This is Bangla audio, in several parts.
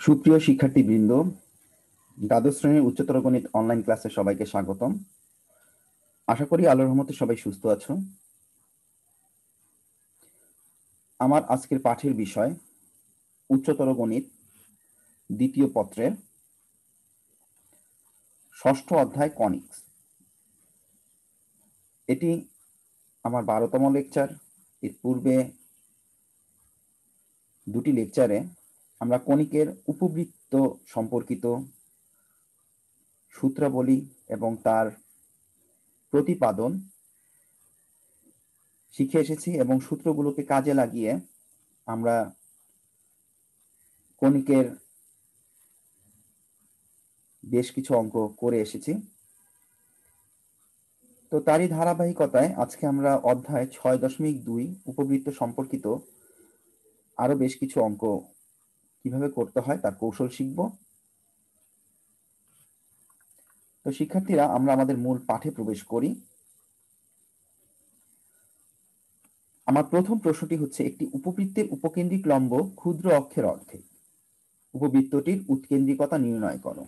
সুপ্রিয় শিক্ষার্থীবৃন্দ, দ্বাদশ শ্রেণীর উচ্চতর গণিত অনলাইন ক্লাসে সবাইকে স্বাগতম। আশা করি আল্লাহর রহমতে সবাই সুস্থ আছো। আমার আজকের পাঠের বিষয় উচ্চতর গণিত দ্বিতীয় পত্রের ষষ্ঠ অধ্যায় কনিক্স। এটি আমার 12তম লেকচার। এর পূর্বে দুটি লেকচারে আমরা কনিকের উপবৃত্ত সম্পর্কিত সূত্রাবলী এবং তার প্রতিপাদন শিখে এসেছি এবং সূত্রগুলোকে কাজে লাগিয়ে আমরা কনিকের বেশ কিছু অঙ্ক করে এসেছি। তো তারই ধারাবাহিকতায় আজকে আমরা অধ্যায় 6.2 উপবৃত্ত সম্পর্কিত আরো বেশ কিছু অঙ্ক কিভাবে করতে হয় তার কৌশল শিখব। তো শিক্ষার্থীরা, আমরা আমাদের মূল পাঠে প্রবেশ করি। আমার প্রথম প্রশ্নটি হচ্ছে, একটি উপবৃত্তের উপকেন্দ্রিক লম্ব ক্ষুদ্র অক্ষের অর্ধেক, উপবৃত্তটির উৎকেন্দ্রিকতা নির্ণয় করো।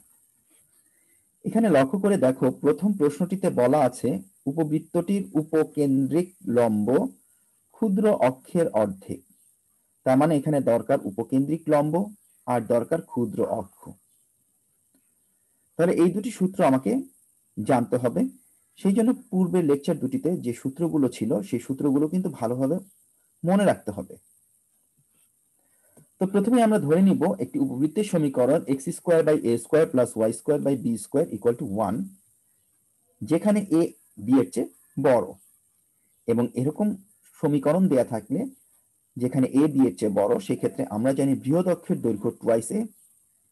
এখানে লক্ষ্য করে দেখো, প্রথম প্রশ্নটিতে বলা আছে উপবৃত্তটির উপকেন্দ্রিক লম্ব ক্ষুদ্র অক্ষের অর্ধেক। তার মানে এখানে দরকার উপকেন্দ্রিক লম্ব আর দরকার ক্ষুদ্র অক্ষ। তাহলে এই দুটি সূত্র আমাকে জানতে হবে। সেই জন্য পূর্বের লেকচার দুটিতে যে সূত্রগুলো ছিল সেই সূত্রগুলো কিন্তু ভালোভাবে মনে রাখতে হবে। তো প্রথমে আমরা ধরে নিব একটি উপবৃত্তের সমীকরণ x² + a² + b² = 1, যেখানে a b এর চেয়ে বড়। এবং এরকম সমীকরণ দেয়া থাকলে যেখানে a b এর চেয়ে বড়, সেক্ষেত্রে আমরা জানি বৃহৎ অক্ষের দৈর্ঘ্য টুয়াইস a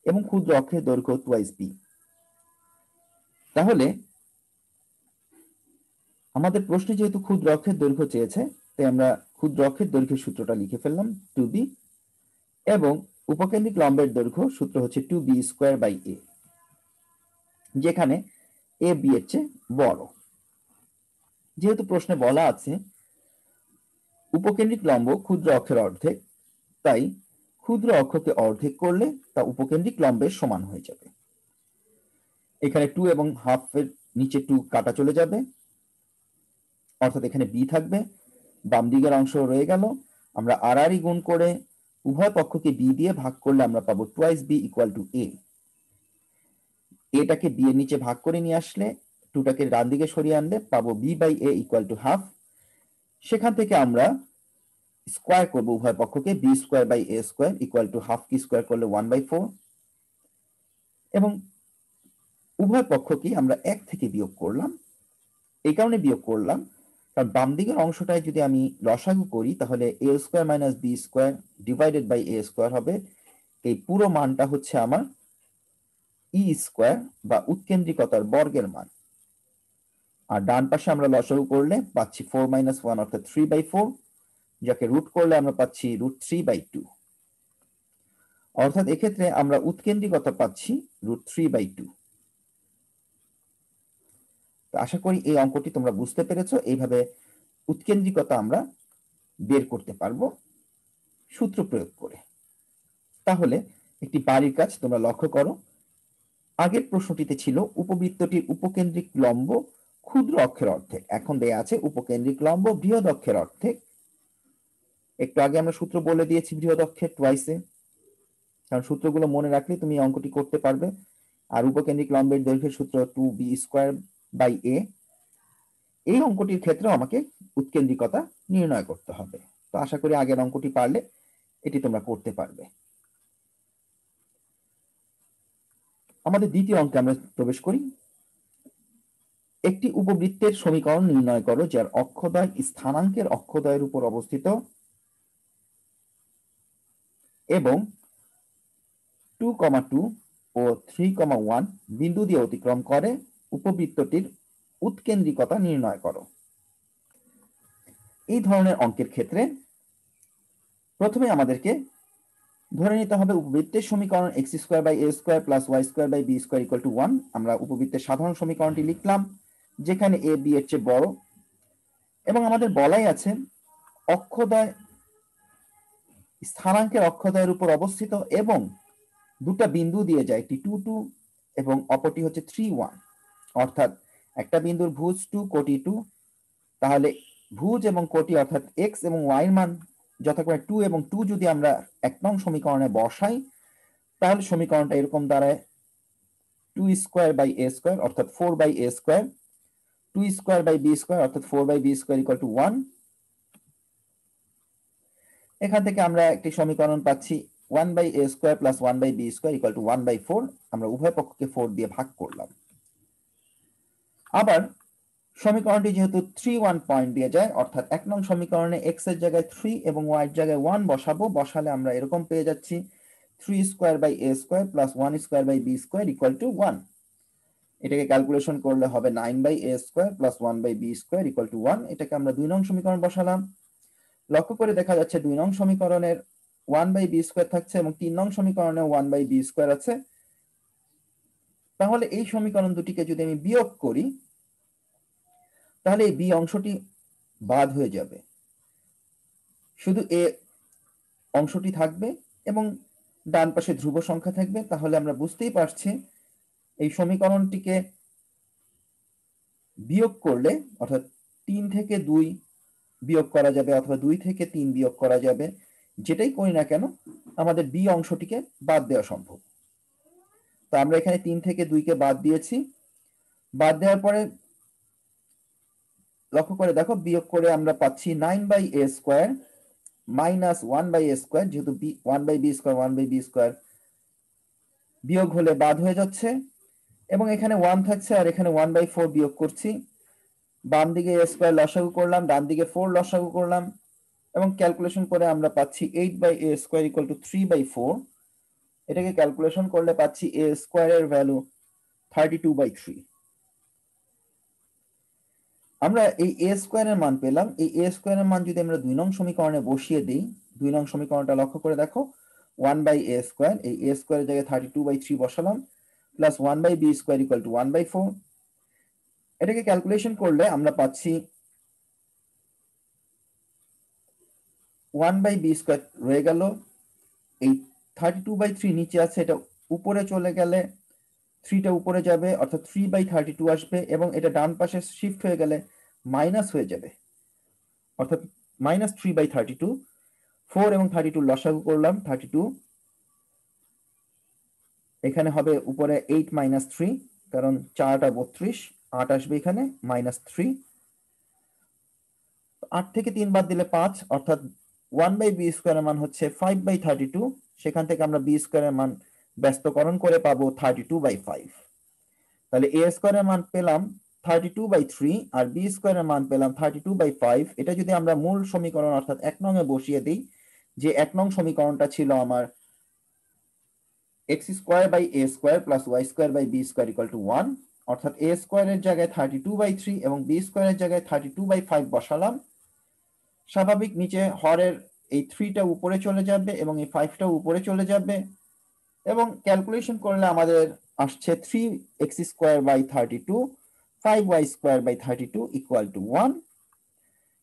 এবং ক্ষুদ্র অক্ষের দৈর্ঘ্য টুয়াইস b। তাহলে আমাদের প্রশ্নে যেহেতু ক্ষুদ্র অক্ষের দৈর্ঘ্য চেয়েছে, তাই আমরা ক্ষুদ্র অক্ষের দৈর্ঘ্যের সূত্রটা লিখে ফেললাম 2b, এবং উপকেন্দ্রিক লম্বের দৈর্ঘ্য সূত্র হচ্ছে 2b²/a, যেখানে a b এর চেয়ে বড়। যেহেতু প্রশ্নে বলা আছে উপকেন্দ্রিক লম্ব ক্ষুদ্র অক্ষের অর্ধেক, তাই ক্ষুদ্র অক্ষকে অর্ধেক করলে তা উপকেন্দ্রিক লম্বের সমান হয়ে যাবে। এখানে 2 এবং হাফের নিচে 2 কাটা চলে যাবে, অর্থাৎ এখানে b থাকবে, বাম দিকের অংশ রয়ে গেল। আমরা আর গুণ করে উভয় পক্ষকে b দিয়ে ভাগ করলে আমরা পাবো টুয়াইস b = a। এটাকে b এর নিচে ভাগ করে নিয়ে আসলে 2টাকে ডান দিকে সরিয়ে আনলে পাবো b/a = হাফ। সেখান থেকে আমরা স্কয়ার করব উভয় পক্ষকে, b²/a² = হাফ কি স্কয়ার করলে 1/4, এবং উভয় পক্ষকে আমরা 1 থেকে বিয়োগ করলাম। এই কারণে বিয়োগ করলাম কারণ বাম দিকের অংশটায় যদি আমি লসাগু করি তাহলে a² - b² / a² হবে। এই পুরো মানটা হচ্ছে আমার e² বা উৎকেন্দ্রিকতার বর্গের মান। আর ডান পাশে আমরা লসাগু করলে পাচ্ছি 4 - 1 অর্থাৎ 3/4, যাকে রুট করলে আমরা পাচ্ছি √3/2, অর্থাৎ এক্ষেত্রে আমরা উৎকেন্দ্রিকতা পাচ্ছি √3/2। তো আশা করি এই অঙ্কটি তোমরা বুঝতে পেরেছো। এইভাবে উৎকেন্দ্রিকতা আমরা বের করতে পারবো সূত্র প্রয়োগ করে। তাহলে একটি বাড়ির কাজ তোমরা লক্ষ্য করো। আগের প্রশ্নটিতে ছিল উপবৃত্তটির উপকেন্দ্রিক লম্ব ক্ষুদ্র অক্ষের অর্ধেক, এখন দেয়া আছে উপকেন্দ্রিক লম্ব বৃহৎ অক্ষের অর্ধেক। একটু আগে আমরা সূত্র বলে দিয়েছি বৃহৎ অক্ষের টুয়াইস a, কারণ সূত্রগুলো মনে রাখলে তুমি এই অঙ্কটি করতে পারবে। আর উপকেন্দ্রিক লম্বের দৈর্ঘ্যের সূত্র 2b²/a। এই অঙ্কটির ক্ষেত্রে আমাকে উৎকেন্দ্রিকতা নির্ণয় করতে হবে। তো আশা করি আগের অঙ্কটি পারলে এটি তোমরা করতে পারবে। আমাদের দ্বিতীয় অঙ্কে আমরা প্রবেশ করি। একটি উপবৃত্তের সমীকরণ নির্ণয় করো যার অক্ষদ্বয় স্থানাঙ্কের অক্ষদ্বয়ের উপর অবস্থিত এবং 2, 2 ও 3, 1 বিন্দু দিয়ে অতিক্রম করে। উপবৃত্তটির উৎকেন্দ্রিকতা নির্ণয় করো। এই ধরনের অঙ্কের ক্ষেত্রে প্রথমে আমাদেরকে ধরে নিতে হবে উপবৃত্তের সমীকরণ x² + a² + b² = 1। আমরা উপবৃত্তের সাধারণ সমীকরণটি লিখলাম, যেখানে a b এর চেয়ে বড়, এবং আমাদের বলাই আছে অক্ষদ্বয় স্থানাঙ্কের অক্ষদ্বয়ের উপর অবস্থিত এবং দুটা বিন্দু দিয়ে যায়, একটি 2 2 এবং অপরটি হচ্ছে 3 1, অর্থাৎ একটা বিন্দুর ভুজ 2 কোটি 2, তাহলে ভুজ এবং কোটি অর্থাৎ এক্স এবং ওয়াই এর মান যথাক্রমে 2 এবং 2 যদি আমরা 1 নং সমীকরণে বসাই, তাহলে সমীকরণটা এরকম দাঁড়ায় 2 স্কয়ার বাই a স্কয়ার অর্থাৎ 4 by a square, 2 square by b square অর্থাৎ 4 by b square equal to 1। এখান থেকে আমরা একটি সমীকরণ পাচ্ছি 1 by a square plus 1 by b square equal to 1 by 4। আমরা উভয় পক্ষকে 4 দিয়ে ভাগ করলাম। আবার সমীকরণটি যেহেতু 3 1 পয়েন্ট দিয়ে যায়, অর্থাৎ 1 নং সমীকরণে x এর জায়গায় 3 এবং y এর জায়গায় 1 বসাবো, বসালে আমরা এরকম পেয়ে যাচ্ছি 3 square by a square plus 1 square by b square equal to 1। এটাকে ক্যালকুলেশন করলে হবে 9 by a square plus 1 by b square equal to 1। এটাকে আমরা 2 নং সমীকরণ বসালাম। লক্ষ্য করে দেখা যাচ্ছে 2 নং সমীকরণের 1 বাই b স্কয়ার থাকছে এবং 3 নং সমীকরণে 1 বাই b স্কয়ার আছে। তাহলে এই সমীকরণ দুটিকে যদি আমি বিয়োগ করি, তাহলে এই b অংশটি বাদ হয়ে যাবে, শুধু a অংশটি থাকবে এবং ডান পাশে ধ্রুব সংখ্যা থাকবে। তাহলে আমরা বুঝতেই পারছি এই সমীকরণটিকে বিয়োগ করলে, অর্থাৎ 3 থেকে 2 বিয়োগ করা যাবে অথবা 2 থেকে 3 বিয়োগ করা যাবে, যেটাই করি না কেন আমাদের বি অংশটিকে বাদ দেওয়া সম্ভব। তো আমরা এখানে 3 থেকে 2 কে বাদ দিয়েছি। বাদ দেওয়ার পরে লক্ষ্য করে দেখো, বিয়োগ করে আমরা পাচ্ছি 9 by a square minus 1 by a square, যেহেতু 1 by b square 1 by b square বিয়োগ হলে বাদ হয়ে যাচ্ছে এবং এখানে 1 থাকছে আর এখানে 1 বাই 4 বিয়োগ করছি। বাম দিকে a স্কয়ার লসাগু করলাম, ডান দিকে 4 লসাগু করলাম এবং ক্যালকুলেশন করে আমরা পাচ্ছি 8 by a square equal to 3 by 4। এটাকে ক্যালকুলেশন করলে পাচ্ছি a স্কয়ারের ভ্যালু 32 বাই 3। আমরা এই a স্কয়ারের মান পেলাম। এই a স্কয়ারের মান যদি আমরা 2 নং সমীকরণে বসিয়ে দেই, 2 নং সমীকরণটা লক্ষ্য করে দেখো, 1 বাই a স্কয়ার, এই a স্কয়ারের জায়গায় 32 বাই 3 বসালাম, plus 1 by b square equal to 1 by 4। এটাকে ক্যালকুলেশন করলে আমরা পাচ্ছি 1 বাই b স্কয়ার রয়ে গেল, এই 32 বাই 3 নিচে আছে, এটা উপরে চলে গেলে 3টা উপরে যাবে অর্থাৎ 3 বাই 32 আসবে এবং এটা ডান পাশে শিফট হয়ে গেলে মাইনাস হয়ে যাবে, অর্থাৎ মাইনাস 3 বাই 32। 4 এবং 32 লসাগু করলাম, 32 এখানে হবে উপরে 8 মাইনাস 3, কারণ 4টা 32, 8 আসবে এখানে মাইনাস 3। 8 থেকে 3 বাদ দিলে 5, অর্থাৎ 1 বাই b স্কয়ারের মান হচ্ছে 5 বাই 32। সেখান থেকে আমরা b স্কয়ারের মান ব্যস্তকরণ করে পাবো 32 বাই 5। তাহলে a স্কয়ারের মান পেলাম 32 বাই 3 আর b স্কয়ারের মান পেলাম 32 বাই 5। এটা যদি আমরা মূল সমীকরণ অর্থাৎ 1 নং এ বসিয়ে দিই, যে 1 নং সমীকরণটা ছিল আমার x square by a square plus y square by b square equal to 1, অর্থাৎ a স্কয়ারের জায়গায় 32 বাই 3 এবং b স্কয়ারের জায়গায় 32 বাই 5 বসালাম। স্বাভাবিক নিচে হরের এই 3টা উপরে চলে যাবে এবং এই 5টা উপরে চলে যাবে এবং ক্যালকুলেশন করলে আমাদের আসছে 3x square by 32, 5y square by 32 equal to 1।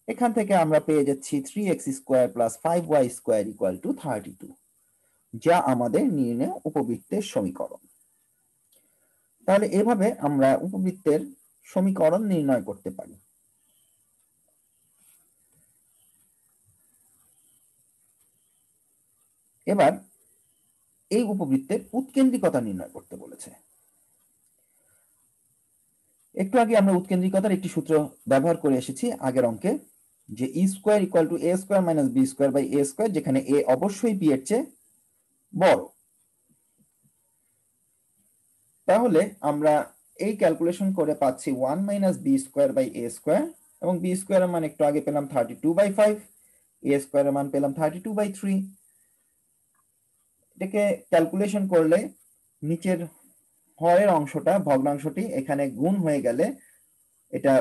এখান থেকে আমরা পেয়ে যাচ্ছি 3x square plus 5y square equal to 32, যা আমাদের নির্ণেয় উপবৃত্তের সমীকরণ। তাহলে এভাবে আমরা উপবৃত্তের সমীকরণ নির্ণয় করতে পারি। এবার এই উপবৃত্তের উৎকেন্দ্রিকতা নির্ণয় করতে বলেছে। একটু আগে আমরা উৎকেন্দ্রিকতার একটি সূত্র ব্যবহার করে এসেছি আগের অঙ্কে, যে e square equal to a square minus b square by a square, যেখানে a অবশ্যই b এর চেয়ে বড়। তাহলে আমরা এই ক্যালকুলেশন করে পাচ্ছি 1 minus b square by a square এবং b স্কয়ারের মান একটু আগে পেলাম 32 বাই 5, a স্কয়ারের মান পেলাম 32 বাই 3। এটাকে ক্যালকুলেশন করলে নিচের হরের অংশটা, ভগ্নাংশটি এখানে গুণ হয়ে গেলে এটা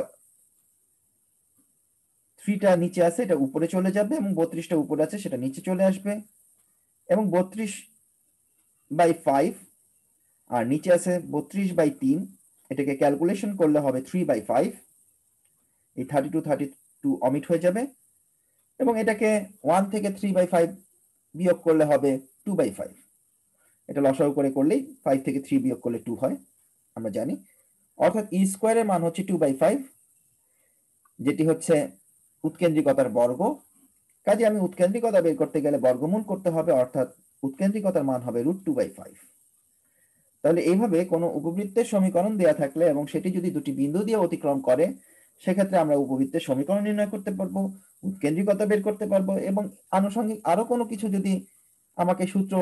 3টা নিচে আছে, এটা উপরে চলে যাবে এবং 32টা উপরে আছে, সেটা নিচে চলে আসবে এবং 32 বাই 5 আর নিচে আছে 32 বাই 3, এটাকে ক্যালকুলেশন করলে হবে 3 বাই 5। এই 32 অমিট হয়ে যাবে এবং এটাকে 1 থেকে 3 বাই 5 বিয়োগ করলে হবে 2 বাই 5। এটা লসাগু করে করলেই 5 থেকে 3 বিয়োগ করলে 2 হয় আমরা জানি, অর্থাৎ ই স্কোয়ারের মান হচ্ছে 2/5, যেটি হচ্ছে উৎকেন্দ্রিকতার বর্গ। কাজে আমি উৎকেন্দ্রিকতা বের করতে গেলে বর্গমূল করতে হবে, অর্থাৎ উৎকেন্দ্রিকতার মান হবে √2/5। তাহলে এইভাবে কোনো উপবৃত্তের সমীকরণ দেয়া থাকলে এবং সেটি যদি দুটি বিন্দু দিয়ে অতিক্রম করে, সেক্ষেত্রে আমরা উপবৃত্তের সমীকরণ নির্ণয় করতে পারবো, উৎকেন্দ্রিকতা বের করতে পারবো, এবং আনুষঙ্গিক আরো কোনো কিছু যদি আমাকে সূত্র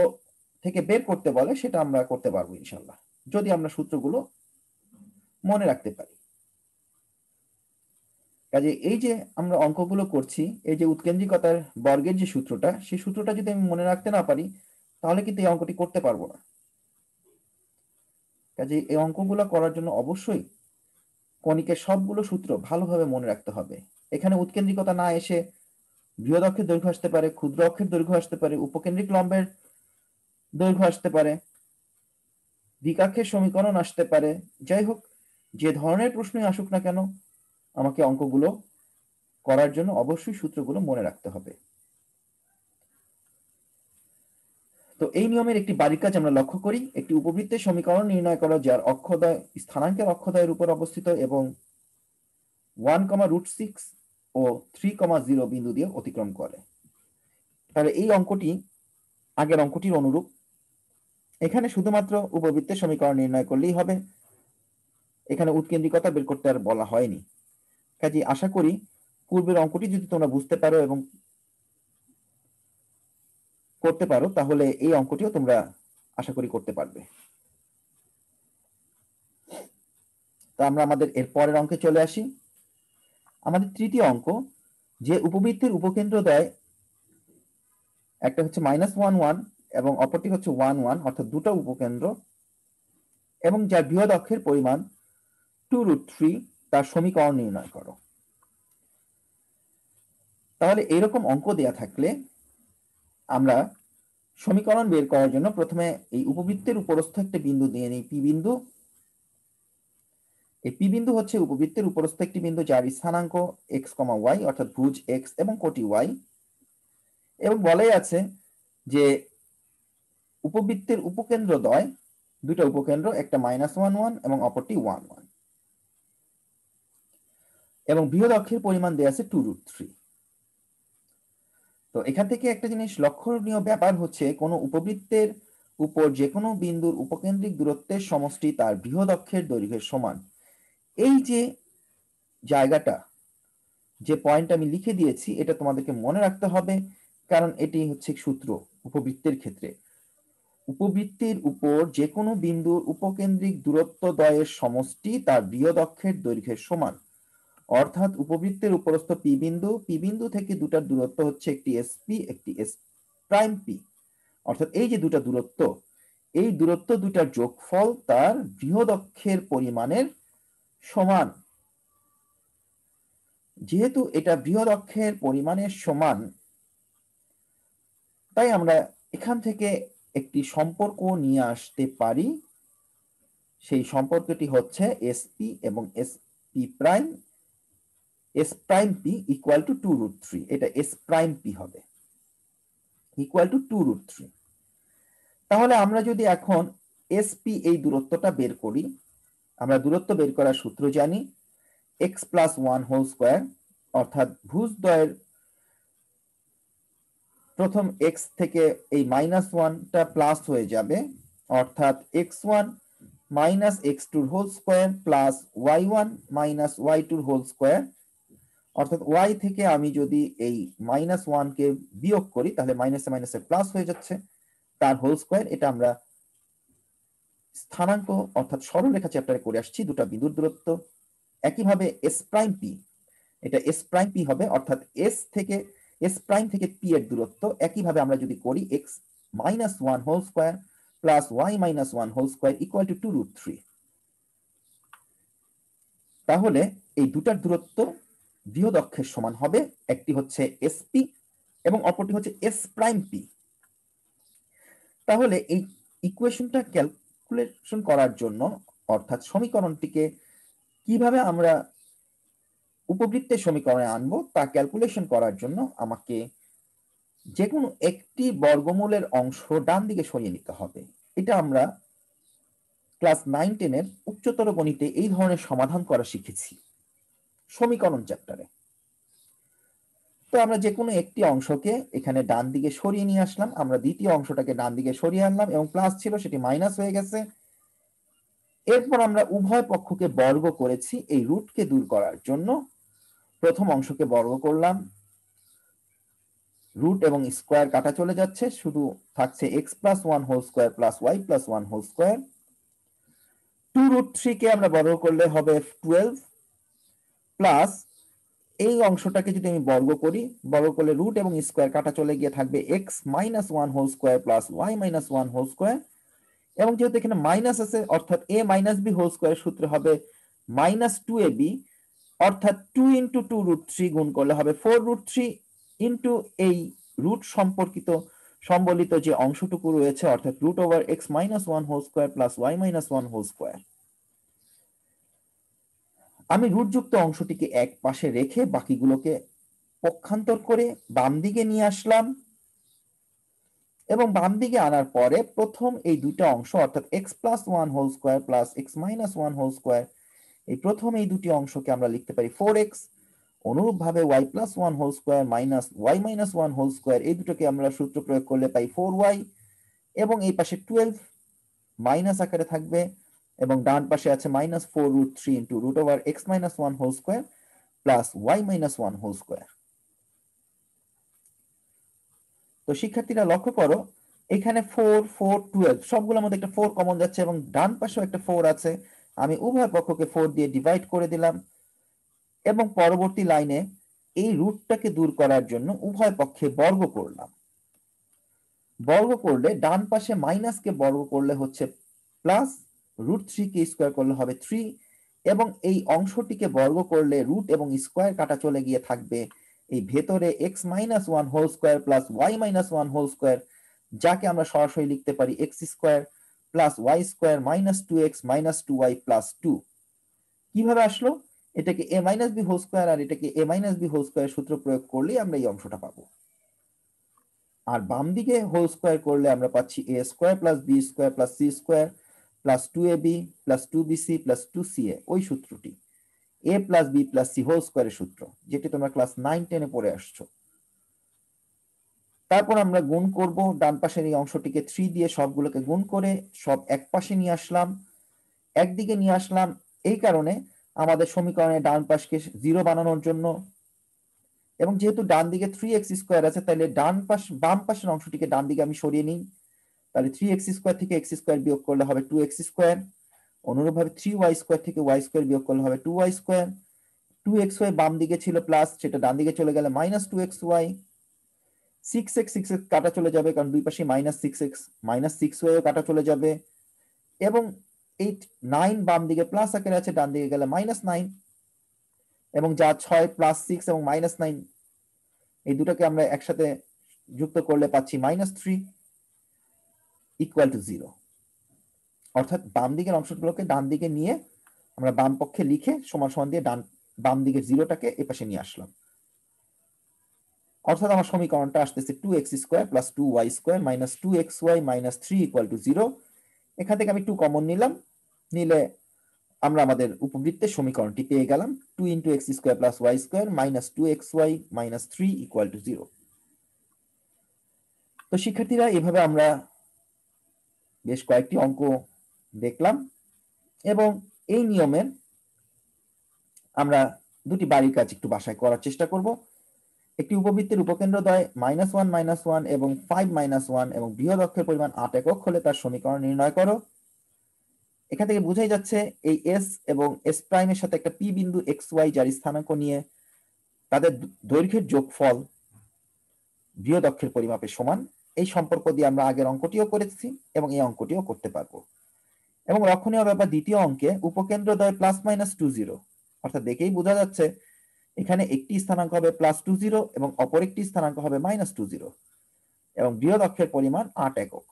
থেকে বের করতে বলে সেটা আমরা করতে পারবো ইনশাল্লাহ, যদি আমরা সূত্রগুলো মনে রাখতে পারি। কাজে এই যে আমরা অঙ্কগুলো করছি, এই যে উৎকেন্দ্রিকতার বর্গের যে সূত্রটা, সেই সূত্রটা যদি আমি মনে রাখতে না পারি, তাহলে কিন্তু এই অঙ্কটি করতে পারবো না। কাজে এই অঙ্কগুলো করার জন্য অবশ্যই কণিকের সবগুলো সূত্র ভালোভাবে মনে রাখতে হবে। এখানে উৎকেন্দ্রিকতা না এসে বৃহৎ অক্ষের দৈর্ঘ্য আসতে পারে, ক্ষুদ্র অক্ষের দৈর্ঘ্য আসতে পারে, উপকেন্দ্রিক লম্বের দৈর্ঘ্য আসতে পারে, দ্বিকাক্ষের সমীকরণ আসতে পারে। যাই হোক, যে ধরনের প্রশ্নই আসুক না কেন, আমাকে অঙ্কগুলো করার জন্য অবশ্যই সূত্রগুলো মনে রাখতে হবে। তো এই নিয়মের একটি বারিক কাজ আমরা লক্ষ্য করি। একটি উপবৃত্তের সমীকরণ নির্ণয় করা যার অক্ষদ্বয় স্থানাঙ্কের অক্ষদ্বয়ের উপর অবস্থিত এবং 1, √6 ও 3, 0 বিন্দু দিয়ে অতিক্রম করে। তাহলে এই অঙ্কটি আগের অঙ্কটির অনুরূপ। এখানে শুধুমাত্র উপবৃত্তের সমীকরণ নির্ণয় করলেই হবে, এখানে উৎকেন্দ্রিকতা বের করতে আর বলা হয়নি। কাজে আশা করি পূর্বের অঙ্কটি যদি তোমরা বুঝতে পারো এবং করতে পারো, তাহলে এই অঙ্কটিও তোমরা আশা করি করতে পারবে। তো আমরা আমাদের এর পরের অঙ্কে চলে আসি। আমাদের তৃতীয় অঙ্ক, যে উপবৃত্তের উপকেন্দ্রদ্বয় একটা হচ্ছে -1, 1 এবং অপরটি হচ্ছে 1, 1, অর্থাৎ দুটো উপকেন্দ্র, এবং যার বৃহৎ অক্ষের পরিমাণ 2√3, তার সমীকরণ নির্ণয় করো। তাহলে এরকম অঙ্ক দেয়া থাকলে আমরা সমীকরণ বের করার জন্য প্রথমে এই উপবৃত্তের উপরস্থ একটা বিন্দু নিয়ে নিই, পি বিন্দু। এই পি বিন্দু হচ্ছে উপবৃত্তের উপরস্থ একটি বিন্দু যার স্থানাঙ্ক x, y, অর্থাৎ ভুজ x এবং কোটি y, এবং বলাই আছে যে উপবৃত্তের উপকেন্দ্রদ্বয় দুটো উপকেন্দ্র, একটা -1, 1 এবং অপরটি 1, 1, এবং বৃহৎ অক্ষের পরিমাণ দেয়া আছে 2√3। তো এখান থেকে একটা জিনিস লক্ষণীয় ব্যাপার হচ্ছে, কোনো উপবৃত্তের উপর যে কোনো বিন্দুর উপকেন্দ্রিক দূরত্বের সমষ্টি তার বৃহৎ অক্ষের দৈর্ঘ্যের সমান। এই যে জায়গাটা, যে পয়েন্ট আমি লিখে দিয়েছি, এটা তোমাদেরকে মনে রাখতে হবে, কারণ এটি হচ্ছে সূত্র উপবৃত্তের ক্ষেত্রে। উপবৃত্তের উপর যে কোনো বিন্দুর উপকেন্দ্রিক দূরত্ব দ্বয়ের সমষ্টি তার বৃহৎ অক্ষের দৈর্ঘ্যের সমান। অর্থাৎ উপবৃত্তের উপরস্থ পি বিন্দু থেকে দুটার দূরত্ব হচ্ছে একটি এসপি, একটি এস প্রাইম পি। অর্থাৎ এই যে দুটা দূরত্ব, এই দূরত্ব দুটার যোগফল তার বৃহৎ অক্ষের পরিমাণের সমান। যেহেতু এটা বৃহৎ অক্ষের পরিমাণের সমান, তাই আমরা এখান থেকে একটি সম্পর্ক নিয়ে আসতে পারি। সেই সম্পর্কটি হচ্ছে এসপি এবং SP prime, S prime P equal to 2√3। এটা এস প্রাইম পি হবে ইকুয়াল টু 2√3। তাহলে আমরা যদি এখন এসপি এই দূরত্বটা বের করি, আমরা দূরত্ব বের করার সূত্র জানি, x + 1 হোল স্কয়ার, অর্থাৎ ভুজদ্বয়ের প্রথম x থেকে এই -1টা প্লাস হয়ে যাবে, অর্থাৎ x1 - x2 whole square plus y1 - y2 whole square. অর্থাৎ y থেকে আমি যদি এই -1 কে বিয়োগ করি, তাহলে মাইনাসে মাইনাসে প্লাস হয়ে যাচ্ছে, তার হোল স্কয়ার। এটা আমরা স্থানাঙ্ক অর্থাৎ সরলরেখা চ্যাপ্টারে করে আসছি, দুটো বিন্দুর দূরত্ব। একইভাবে এস প্রাইম পি, এটা এস প্রাইম পি হবে, অর্থাৎ এস প্রাইম থেকে পি এর দূরত্ব। একইভাবে আমরা যদি করি x - 1 whole square plus y - 1 whole square equal to 2√3, তাহলে এই দুটার দূরত্ব বৃহৎ অক্ষের সমান হবে। একটি হচ্ছে এসপি এবং অপরটি হচ্ছে এস প্রাইম পি। তাহলে এই ইকুয়েশনটা ক্যালকুলেশন করার জন্য, অর্থাৎ সমীকরণটিকে কিভাবে আমরা উপবৃত্তের সমীকরণে আনবো তা ক্যালকুলেশন করার জন্য আমাকে যে কোনো একটি বর্গমূলের অংশ ডান দিকে সরিয়ে নিতে হবে। এটা আমরা ক্লাস 9-10 এর উচ্চতর গণিতে এই ধরনের সমাধান করা শিখেছি সমীকরণ চ্যাপ্টারে। তো আমরা যে কোনো একটি অংশকে এখানে ডান দিকে সরিয়ে নিয়ে আসলাম, আমরা দ্বিতীয় অংশটাকে ডান দিকে সরিয়ে আনলাম এবং প্লাস ছিল সেটি মাইনাস হয়ে গেছে। এরপর আমরা উভয় পক্ষকে বর্গ করেছি এই রুটকে দূর করার জন্য। প্রথম অংশকে বর্গ করলাম, রুট এবং স্কোয়ার কাটা চলে যাচ্ছে, শুধু থাকছে x plus one whole square plus y plus one whole square. 2√3 কে আমরা বর্গ করলে হবে 12 প্লাস এই অংশটাকে যদি আমি বর্গ করি, বর্গ করলে রুট এবং স্কোয়ার কাটা চলে গিয়ে থাকবে x minus one whole square plus y minus one whole square. এবং যেহেতু এখানে মাইনাস আছে অর্থাৎ এ মাইনাস বি হোল স্কোয়ারের সূত্র হবে মাইনাস 2ab, অর্থাৎ 2 ইন্টু 2√3 গুণ করলে হবে 4√3 ইন্টু এই রুট সম্বলিত যে অংশটুকু রয়েছে অর্থাৎ root over x minus one whole square plus y minus one whole square. আমি রুটযুক্ত অংশটিকে এক পাশে রেখে বাকিগুলোকে পক্ষান্তর করে বাম দিকে নিয়ে আসলাম এবং বাম দিকে আনার পরে প্রথম এই দুইটা অংশ অর্থাৎ x plus one whole square plus x minus one whole square, এই প্রথম এই দুটি অংশকে আমরা লিখতে পারি 4x। অনুরূপভাবে y plus one whole square minus y minus one whole square, এই দুটোকে আমরা সূত্র প্রয়োগ করলে পাই 4y এবং এই পাশে 12 মাইনাস আকারে থাকবে এবং ডান পাশে আছে minus 4√3 into root over x minus one whole square plus y minus one whole square. তো শিক্ষার্থীরা লক্ষ্য করো এখানে 4 4 12 সবগুলোর মধ্যে একটা 4 কমন যাচ্ছে এবং ডান পাশেও একটা 4 আছে। আমি উভয় পক্ষকে 4 দিয়ে ডিভাইড করে দিলাম এবং পরবর্তী লাইনে এই রুটটাকে দূর করার জন্য উভয় পক্ষে বর্গ করলাম। বর্গ করলে ডান পাশে মাইনাসকে বর্গ করলে হচ্ছে প্লাস, √3 কে স্কোয়ার করলে হবে 3 এবং এই অংশটিকে বর্গ করলে রুট এবং স্কোয়ার কাটা চলে গিয়ে থাকবে এই ভেতরে x minus one whole square plus y minus one whole square, যাকে আমরা সরাসরি লিখতে পারি x square plus y square minus 2x minus 2y plus 2। কিভাবে আসলো? এটাকে a minus b whole square আর এটাকে a minus b whole square সূত্র প্রয়োগ করলেই আমরা এই অংশটা পাবো। আর বাম দিকে হোল স্কোয়ার করলে আমরা পাচ্ছি a square plus B square plus C square plus 2ab plus 2bc plus 2ca, ওই সূত্রটি a plus B plus C whole স্কোয়ারের সূত্র, যেটি তোমরা ক্লাস 9-10 পড়ে আসছো। তারপর আমরা গুণ করব, ডান পাশের এই অংশটিকে 3 দিয়ে সবগুলোকে গুণ করে সব এক পাশে নিয়ে আসলাম, একদিকে নিয়ে আসলাম এই কারণে আমাদের সমীকরণের ডান পাশকে 0 বানানোর জন্য। এবং যেহেতু ডান দিকে 3x স্কোয়ার আছে তাহলে বাম পাশের অংশটিকে ডান দিকে আমি সরিয়ে নিই, তাহলে 3x স্কোয়ার থেকে x স্কোয়ার বিয়োগ করলে হবে 2x স্কোয়ার। অনুরূপভাবে 3y স্কোয়ার থেকে y স্কোয়ার বিয়োগ করলে হবে 2y স্কোয়ার। 2xy বাম দিকে ছিল প্লাস, সেটা ডান দিকে চলে গেলে মাইনাস 2xy। 6x কাটা চলে যাবে কারণ দুই পাশে মাইনাস 6x, মাইনাস 6y ও কাটা চলে যাবে এবং 9 বাম দিকে প্লাস আকারে আছে, ডান দিকে গেলে মাইনাস 9 এবং যা 6 প্লাস 6 এবং মাইনাস 9 এই দুটাকে আমরা একসাথে যুক্ত করলে পাচ্ছি মাইনাস 3 ইকুয়াল টু 0। অর্থাৎ বাম দিকের অংশগুলোকে ডান দিকে নিয়ে আমরা বাম পক্ষে লিখে সমান সমান দিয়ে বাম দিকের 0টাকে এপাশে নিয়ে আসলাম। অর্থাৎ আমার সমীকরণটা আসতেছে 2x square plus 2y square minus 2xy minus 3 equal to 0। এখান থেকে আমি 2 কমন নিলে আমরা আমাদের উপবৃত্তের সমীকরণটি পেয়ে গেলাম 2 into x square plus y square minus 2xy minus 3 equal to 0। তো শিক্ষার্থীরা এভাবে আমরা বেশ কয়েকটি অঙ্ক দেখলাম এবং এই নিয়মের আমরা দুটি বাড়ির কাজ একটু বাসায় করার চেষ্টা করব। একটি উপবৃত্তের উপকেন্দ্রদ্বয় -1 এবং 5 এবং বৃহৎ অক্ষের পরিমাণ 8 একক হলে তার সমীকরণ নির্ণয় করো। এখান থেকে বোঝাই যাচ্ছে এই এস এবং এস প্রাইমের সাথে একটা পি বিন্দু এক্স ওয়াই যার স্থানাঙ্ক নিয়ে তাদের দৈর্ঘ্যের যোগফল বৃহৎ অক্ষের পরিমাপের সমান। এই সম্পর্ক দিয়ে আমরা আগের অঙ্কটিও করেছি এবং এই অঙ্কটিও করতে পারবো। এবং লক্ষণীয় ব্যাপার দ্বিতীয় অঙ্কে উপকেন্দ্রদ্বয় +-20, অর্থাৎ দেখেই বোঝা যাচ্ছে এখানে একটি স্থানাঙ্ক হবে +20 এবং অপর একটি স্থানাঙ্ক হবে -20 এবং বৃহৎ অক্ষের পরিমাণ 8 একক।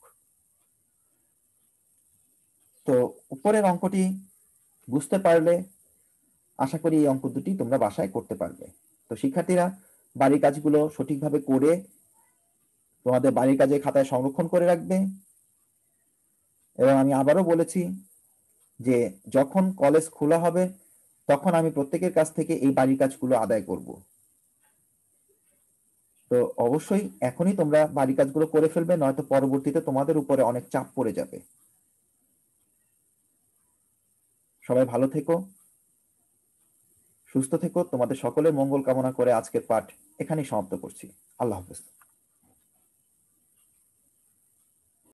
তো উপরের অঙ্কটি বুঝতে পারলে আশা করি এই অঙ্ক দুটি তোমরা বাসায় করতে পারবে। তো শিক্ষার্থীরা বাড়ির কাজগুলো সঠিকভাবে করে তোমাদের বাড়ির কাজের খাতায় সংরক্ষণ করে রাখবে এবং আমি আবারও বলেছি যে যখন কলেজ খোলা হবে তখন আমি প্রত্যেকের কাছ থেকে এই বাড়ির কাজগুলো আদায় করব। তো অবশ্যই এখনই তোমরা বাড়ির কাজগুলো করে ফেলবে, নয়তো পরবর্তীতে তোমাদের উপরে অনেক চাপ পড়ে যাবে। সবাই ভালো থেকো, সুস্থ থেকো, তোমাদের সকলের মঙ্গল কামনা করে আজকের পাঠ এখানেই সমাপ্ত করছি। আল্লাহ হাফেজ।